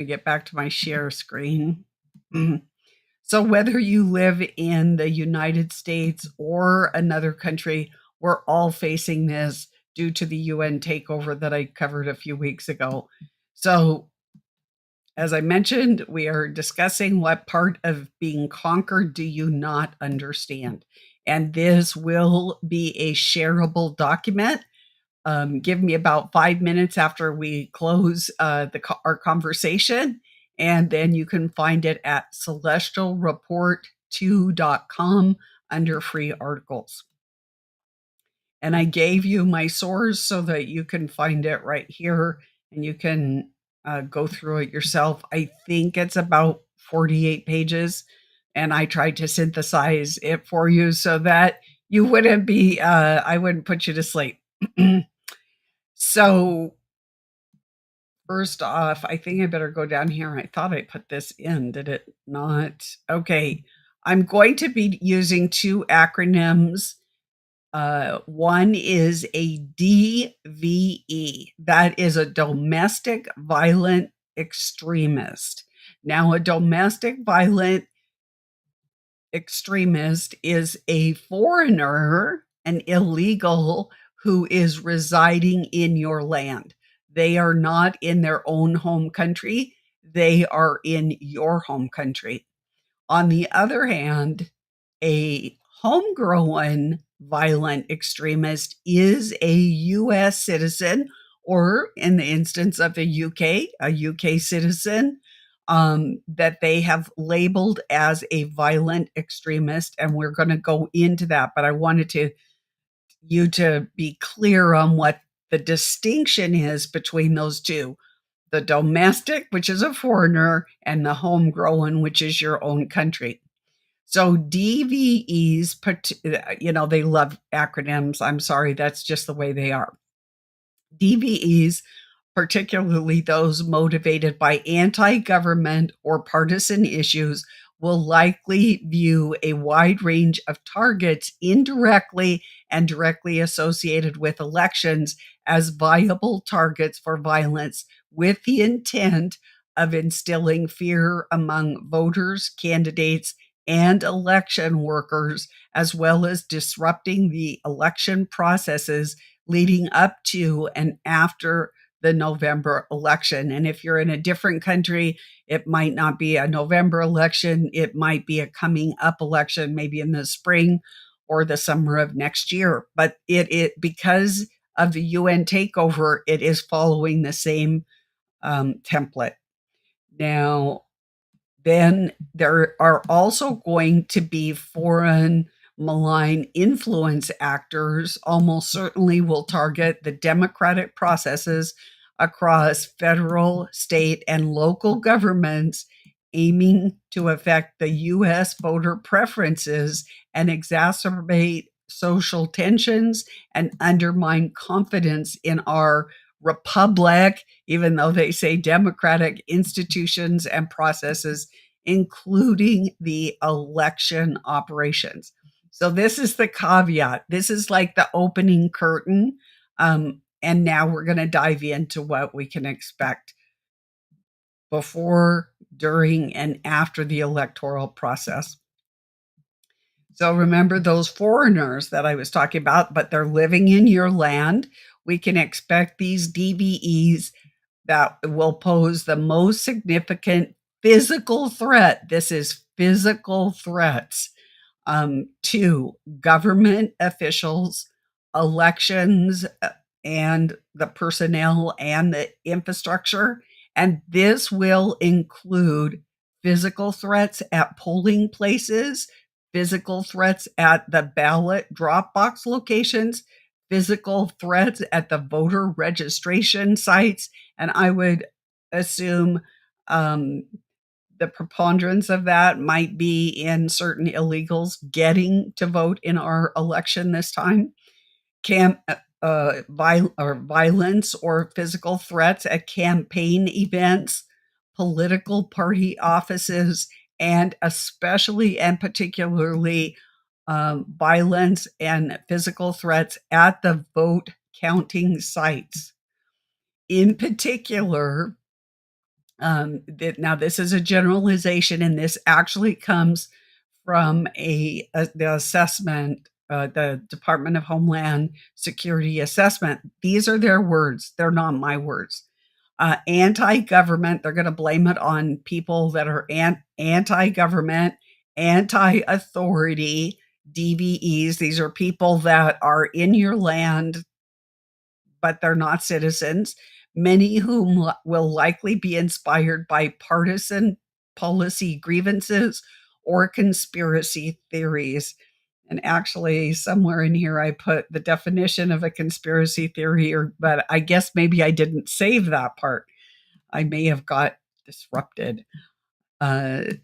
me get back to my share screen. Mhm. So, whether you live in the United States or another country, we're all facing this due to the UN takeover that I covered a few weeks ago. So, as I mentioned, we are discussing what part of being conquered do you not understand? And this will be a shareable document. Give me about 5 minutes after we close our conversation, and then you can find it at celestialreport2.com under free articles. And I gave you my source so that you can find it right here and you can go through it yourself. I think it's about 48 pages, and I tried to synthesize it for you so that you wouldn't be, I wouldn't put you to sleep. So, first off, I think I better go down here. I thought I put this in, did it not? Okay. I'm going to be using two acronyms. One is a DVE, that is a domestic violent extremist. Now, a domestic violent extremist is a foreigner, an illegal who is residing in your land. They are not in their own home country, they are in your home country. On the other hand, a homegrown violent extremist is a US citizen, or in the instance of the UK, a UK citizen, that they have labeled as a violent extremist. And we're going to go into that, but I wanted you to be clear on what the distinction is between those two: the domestic, which is a foreigner, and the homegrown, which is your own country. So DVEs, they love acronyms. I'm sorry, that's just the way they are. DVEs, particularly those motivated by anti-government or partisan issues, will likely view a wide range of targets indirectly and directly associated with elections as viable targets for violence, with the intent of instilling fear among voters, candidates, and election workers, as well as disrupting the election processes leading up to and after the November election. And if you're in a different country, it might not be a November election, it might be a coming up election, maybe in the spring or the summer of next year. But it because of the UN takeover, it is following the same template. Now, then there are also going to be foreign malign influence actors, almost certainly will target the democratic processes across federal, state, and local governments, aiming to affect the US voter preferences and exacerbate social tensions and undermine confidence in our republic, even though they say democratic institutions and processes, including the election operations. So this is the caveat. This is like the opening curtain. And now we're going to dive into what we can expect before, during, and after the electoral process. So remember those foreigners that I was talking about, but they're living in your land. We can expect these DVEs that will pose the most significant physical threat. This is physical threats to government officials, elections, and the personnel and the infrastructure. And this will include physical threats at polling places, physical threats at the ballot drop box locations, physical threats at the voter registration sites. And I would assume the preponderance of that might be in certain illegals getting to vote in our election this time. Violence or physical threats at campaign events, political party offices, and especially and particularly violence and physical threats at the vote counting sites. In particular, Now this is a generalization, and this actually comes from the assessment, the Department of Homeland Security assessment. These are their words. They're not my words. Anti-government. They're going to blame it on people that are anti-government, anti-authority, DVEs. These are people that are in your land, but they're not citizens, many whom will likely be inspired by partisan policy grievances or conspiracy theories. And actually, somewhere in here, I put the definition of a conspiracy theory, but I guess maybe I didn't save that part. I may have got disrupted.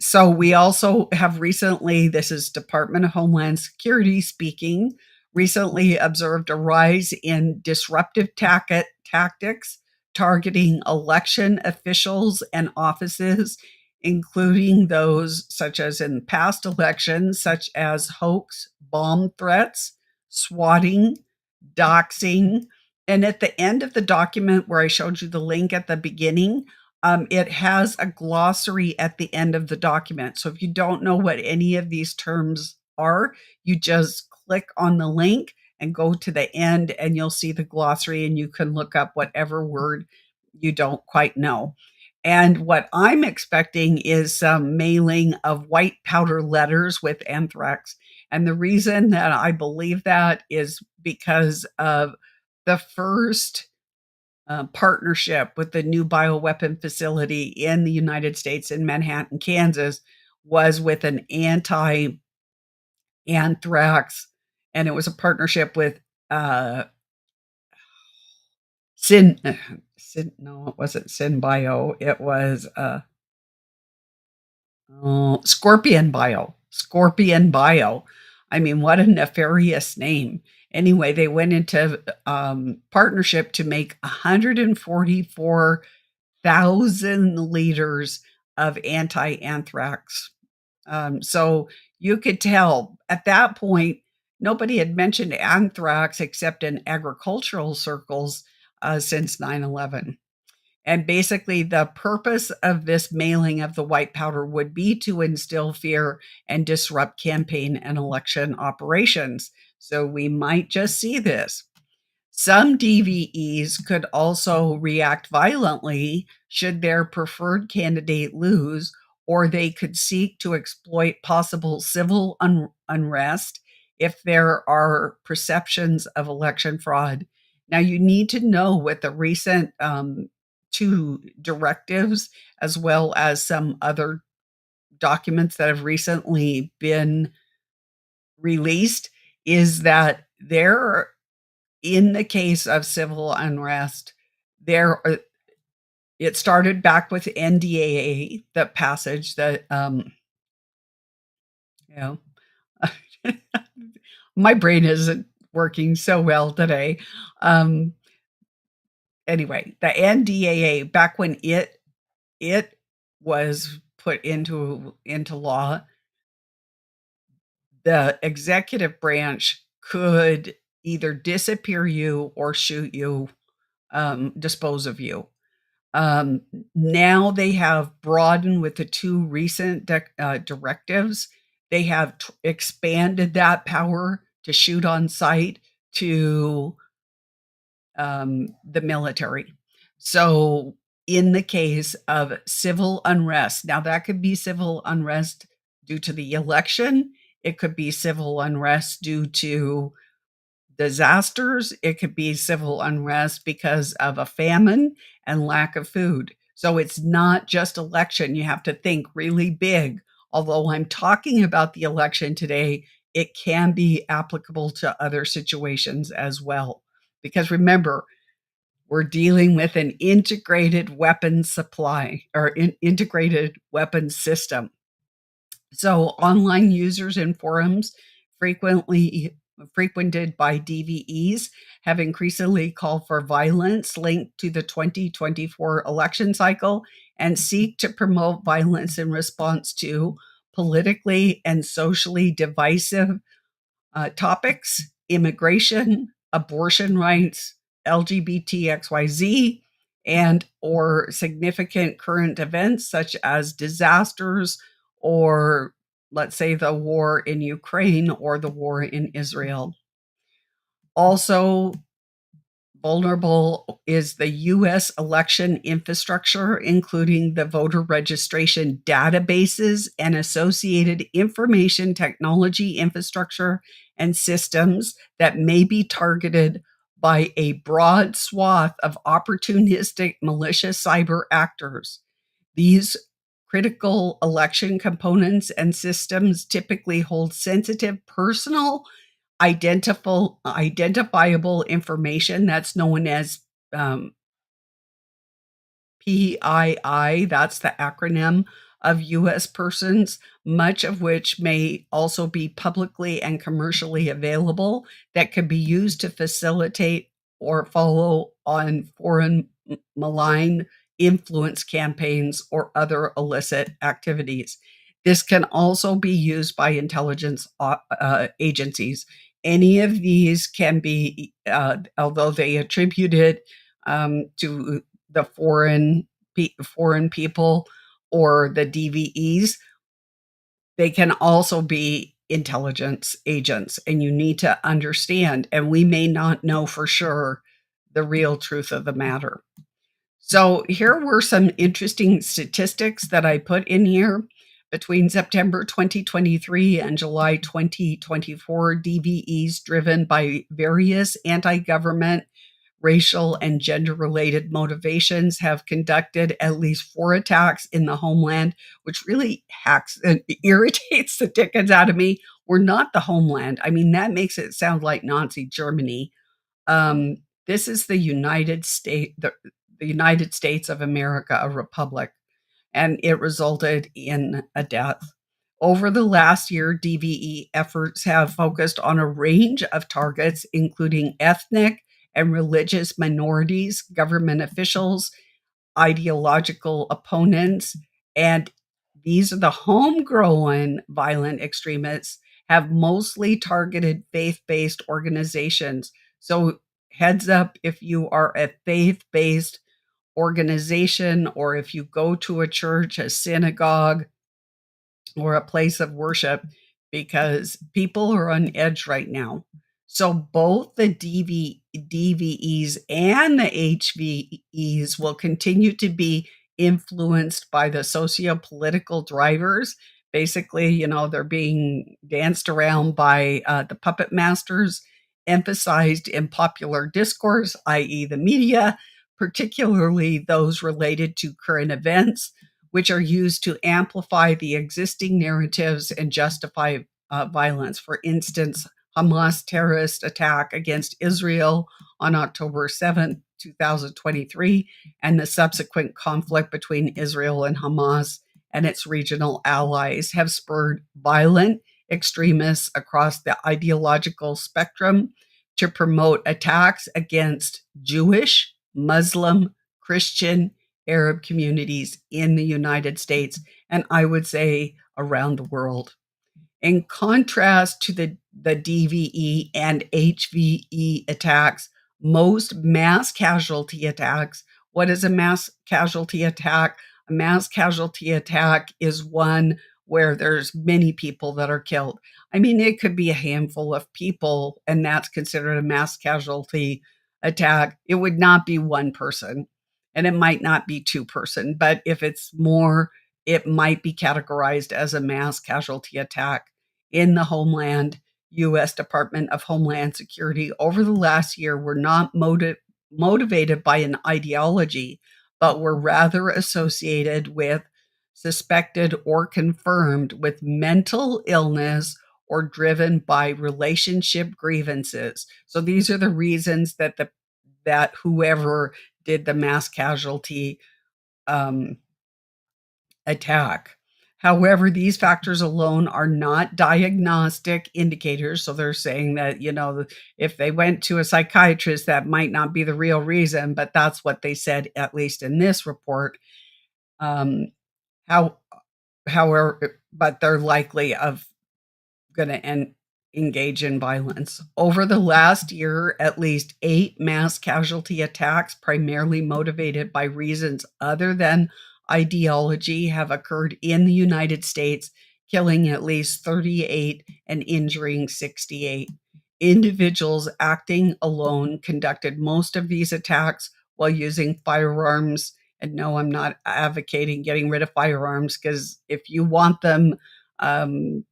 So we also have recently, this is Department of Homeland Security speaking, recently observed a rise in disruptive tactics targeting election officials and offices, including those such as in past elections, such as hoax, bomb threats, swatting, doxing. And at the end of the document where I showed you the link at the beginning, it has a glossary at the end of the document. So if you don't know what any of these terms are, you just click on the link and go to the end, and you'll see the glossary, and you can look up whatever word you don't quite know. And what I'm expecting is some mailing of white powder letters with anthrax. And the reason that I believe that is because of the first partnership with the new bioweapon facility in the United States in Manhattan, Kansas, was with an anti anthrax, and it was a partnership with uh, no, it wasn't Synbio, it was Scorpion Bio. I mean, what a nefarious name. Anyway, they went into partnership to make 144,000 liters of anti-anthrax. So you could tell at that point, nobody had mentioned anthrax except in agricultural circles since 9/11. And basically, the purpose of this mailing of the white powder would be to instill fear and disrupt campaign and election operations. So we might just see this. Some DVEs could also react violently should their preferred candidate lose, or they could seek to exploit possible civil unrest if there are perceptions of election fraud. Now, you need to know with the recent two directives, as well as some other documents that have recently been released, is that there, in the case of civil unrest, there it started back with NDAA, the passage that you know my brain isn't working so well today. Um, anyway, the NDAA, back when it was put into law, the executive branch could either disappear you or shoot you, dispose of you. Um, Now they have broadened with the two recent directives. They have expanded that power to shoot on sight to the military. So, in the case of civil unrest, now that could be civil unrest due to the election, it could be civil unrest due to disasters, it could be civil unrest because of a famine and lack of food. So it's not just election. You have to think really big. Although I'm talking about the election today, it can be applicable to other situations as well. Because remember, we're dealing with an integrated weapons supply or integrated weapons system. So online users and forums frequently frequented by DVEs have increasingly called for violence linked to the 2024 election cycle and seek to promote violence in response to politically and socially divisive topics: immigration, abortion rights, LGBTXYZ, and or significant current events such as disasters or, let's say, the war in Ukraine or the war in Israel. Also vulnerable is the US election infrastructure, including the voter registration databases and associated information technology infrastructure and systems that may be targeted by a broad swath of opportunistic malicious cyber actors. These critical election components and systems typically hold sensitive personal identifiable information that's known as um, PII, that's the acronym of US persons, much of which may also be publicly and commercially available that could be used to facilitate or follow on foreign malign influence campaigns or other illicit activities. This can also be used by intelligence agencies. Any of these can be, although they attribute it to the foreign people or the DVEs, they can also be intelligence agents, and you need to understand, and we may not know for sure the real truth of the matter. So here were some interesting statistics that I put in here. Between September 2023 and July 2024, DVEs driven by various anti-government, racial, and gender-related motivations have conducted at least 4 attacks in the homeland, which really hacks and irritates the dickens out of me. We're not the homeland. I mean, that makes it sound like Nazi Germany. This is the United States of America, a republic, and it resulted in a death. Over the last year, DVE efforts have focused on a range of targets, including ethnic and religious minorities, government officials, ideological opponents, and these are the homegrown violent extremists have mostly targeted faith-based organizations. So heads up if you are a faith-based organization or if you go to a church, a synagogue, or a place of worship, because people are on edge right now. So both the DVEs and the HVEs will continue to be influenced by the socio-political drivers. Basically, they're being danced around by the puppet masters, emphasized in popular discourse, i.e., the media, particularly those related to current events, which are used to amplify the existing narratives and justify violence. For instance, Hamas terrorist attack against Israel on October 7th, 2023, and the subsequent conflict between Israel and Hamas and its regional allies have spurred violent extremists across the ideological spectrum to promote attacks against Jewish, Muslim, Christian, Arab communities in the United States, and I would say around the world. In contrast to the DVE and HVE attacks, most mass casualty attacks, what is a mass casualty attack? A mass casualty attack is one where there's many people that are killed. I mean, it could be a handful of people, and that's considered a mass casualty attack. It would not be one person, and it might not be two-person, but if it's more, it might be categorized as a mass casualty attack. In the homeland, US Department of Homeland Security over the last year were not motivated by an ideology, but were rather associated with, suspected, or confirmed with mental illness or driven by relationship grievances. So these are the reasons that whoever did the mass casualty um, attack. However, these factors alone are not diagnostic indicators. So they're saying that, if they went to a psychiatrist, that might not be the real reason, but that's what they said, at least in this report. Um, how, however, but they're likely of going to engage in violence. Over the last year, at least 8 mass casualty attacks, primarily motivated by reasons other than ideology, have occurred in the United States, killing at least 38 and injuring 68. Individuals acting alone conducted most of these attacks while using firearms. And no, I'm not advocating getting rid of firearms because if you want them, um,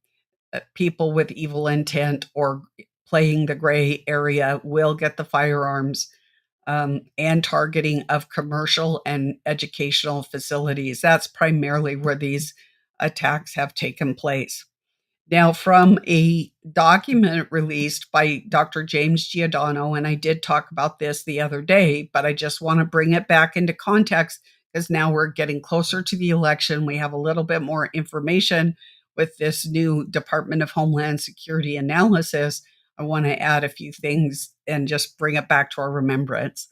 people with evil intent or playing the gray area will get the firearms, and targeting of commercial and educational facilities. That's primarily where these attacks have taken place. Now, from a document released by Dr. James Giordano, and I did talk about this the other day, but I just want to bring it back into context because now we're getting closer to the election. We have a little bit more information with this new Department of Homeland Security analysis. I want to add a few things and just bring it back to our remembrance.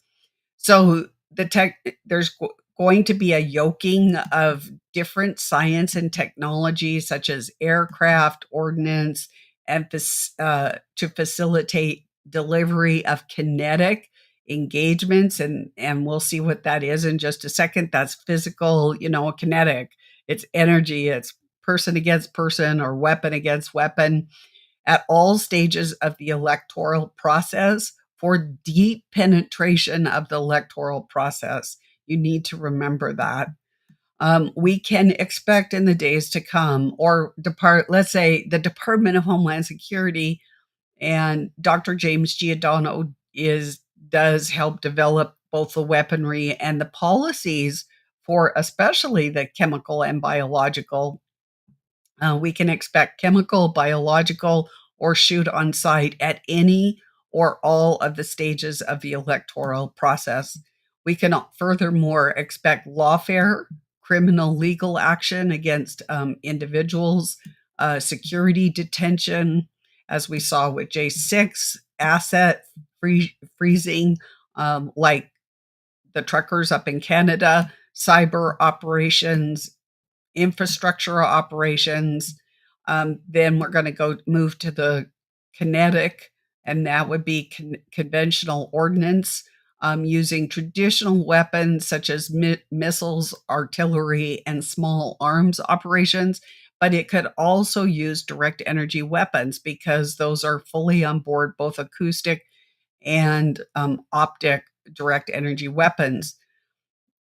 So there's going to be a yoking of different science and technology, such as aircraft, ordnance, and to facilitate delivery of kinetic engagements, and we'll see what that is in just a second. That's physical, kinetic. It's energy. It's person against person or weapon against weapon at all stages of the electoral process for deep penetration of the electoral process. You need to remember that. We can expect in the days to come, let's say the Department of Homeland Security and Dr. James Giordano does help develop both the weaponry and the policies for especially the chemical and biological. We can expect chemical, biological, or shoot on site at any or all of the stages of the electoral process. We can furthermore expect lawfare, criminal legal action against individuals, security detention, as we saw with J6, asset freezing, like the truckers up in Canada, cyber operations, infrastructure operations. Then we're going to move to the kinetic, and that would be conventional ordnance, using traditional weapons such as missiles, artillery, and small arms operations. But it could also use direct energy weapons because those are fully on board, both acoustic and optic direct energy weapons.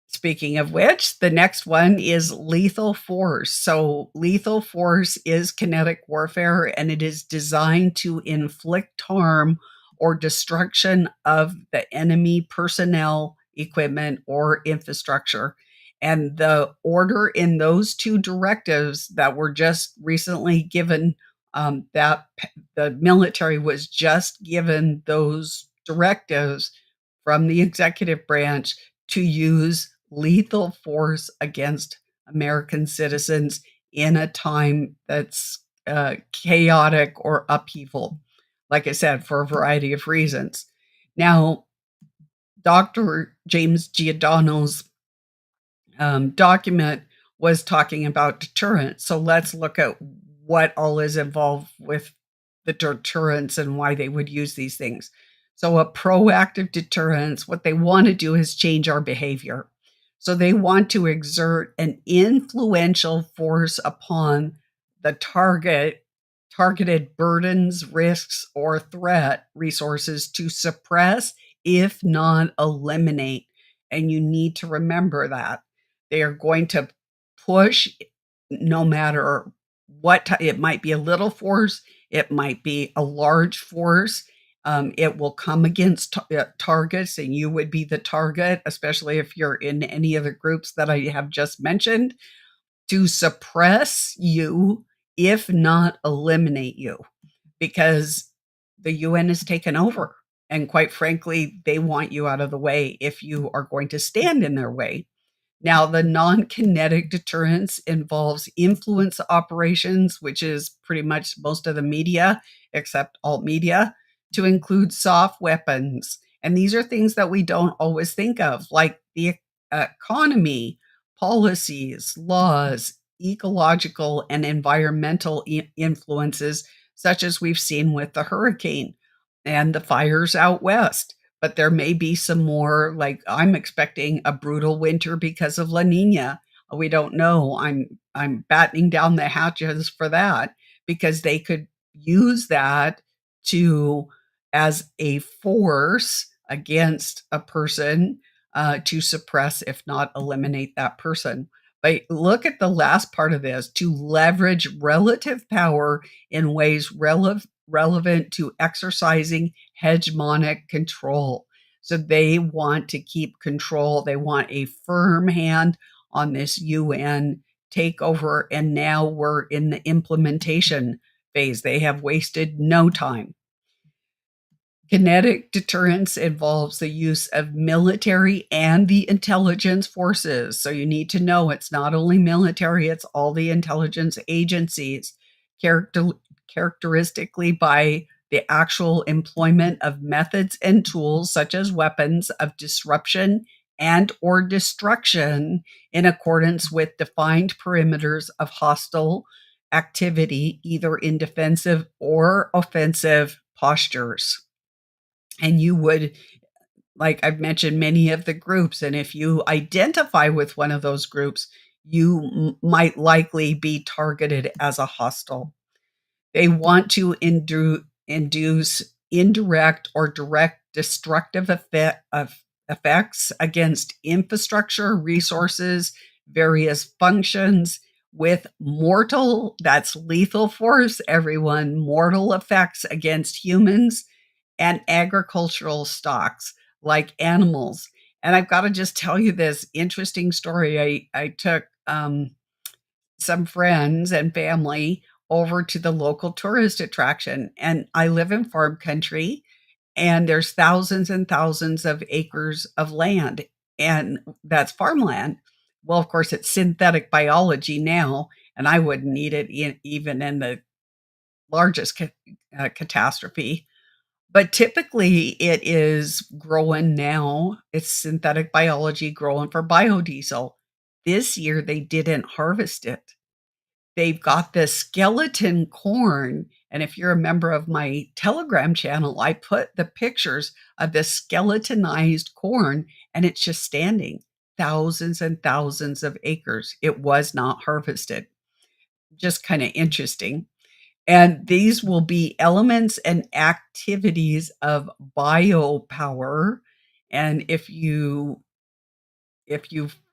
Speaking of which, the next one is lethal force. So, lethal force is kinetic warfare, and it is designed to inflict harm or destruction of the enemy personnel, equipment, or infrastructure. And the order in those two directives that were just recently given, that the military was just given those directives from the executive branch to use lethal force against American citizens in a time that's chaotic or upheaval, like I said, for a variety of reasons. Now, Dr. James Giordano's document was talking about deterrence. So let's look at what all is involved with the deterrence and why they would use these things. So, a proactive deterrence, what they want to do is change our behavior. So, they want to exert an influential force upon the targeted burdens, risks, or threat resources to suppress, if not eliminate. And you need to remember that. They are going to push no matter what. It might be a little force, it might be a large force. It will come against targets, and you would be the target, especially if you're in any of the groups that I have just mentioned, to suppress you, if not eliminate you, because the UN has taken over. And quite frankly, they want you out of the way if you are going to stand in their way. Now, the non-kinetic deterrence involves influence operations, which is pretty much most of the media, except alt media, to include soft weapons. And these are things that we don't always think of, like the economy, policies, laws, ecological and environmental influences such as we've seen with the hurricane and the fires out west. But there may be some more, like I'm expecting a brutal winter because of La Nina. We don't know. I'm battening down the hatches for that because they could use that to as a force against a person to suppress, if not eliminate that person. But look at the last part of this to leverage relative power in ways relevant to exercising hegemonic control. So they want to keep control. They want a firm hand on this UN takeover. And now we're in the implementation phase. They have wasted no time. Kinetic deterrence involves the use of military and the intelligence forces. So you need to know it's not only military, it's all the intelligence agencies, character, characteristically by the actual employment of methods and tools such as weapons of disruption and or destruction in accordance with defined perimeters of hostile activity, either in defensive or offensive postures. And you would, like I've mentioned, many of the groups, and if you identify with one of those groups, you might likely be targeted as a hostile. They want to induce indirect or direct destructive effects against infrastructure, resources, various functions with mortal, that's lethal force, everyone, mortal effects against humans and agricultural stocks like animals. And I've got to just tell you this interesting story. I took some friends and family over to the local tourist attraction, and I live in farm country, and there's thousands and thousands of acres of land, and that's farmland. Well, of course, it's synthetic biology now, and I wouldn't need it even in the largest catastrophe. But typically, it is growing now. It's synthetic biology growing for biodiesel. This year, they didn't harvest it. They've got this skeleton corn, and if you're a member of my Telegram channel, I put the pictures of this skeletonized corn, and it's just standing thousands and thousands of acres. It was not harvested. Just kind of interesting. And these will be elements and activities of biopower. And if you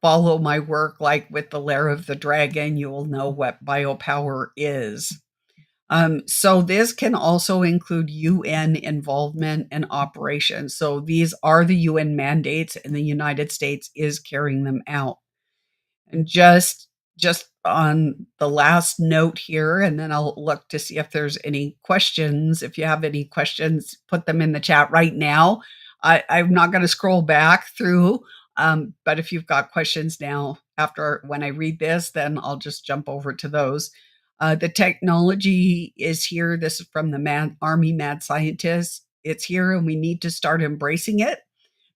follow my work, like with the Lair of the Dragon, you will know what biopower is. So this can also include UN involvement and operations. So these are the UN mandates, and the United States is carrying them out. And just on the last note here, and then I'll look to see if there's any questions. If you have any questions, put them in the chat right now. I'm not going to scroll back through, but if you've got questions now after when I read this, then I'll just jump over to those. The technology is here. This is from the Army Mad Scientists. It's here, and we need to start embracing it.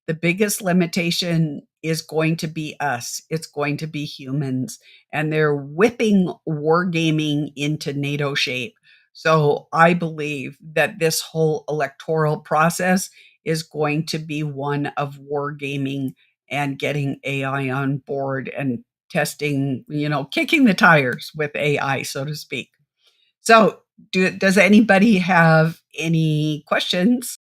The biggest limitation is going to be us. It's going to be humans. And they're whipping wargaming into NATO shape. So I believe that this whole electoral process is going to be one of wargaming and getting AI on board and testing, kicking the tires with AI, so to speak. So, does anybody have any questions?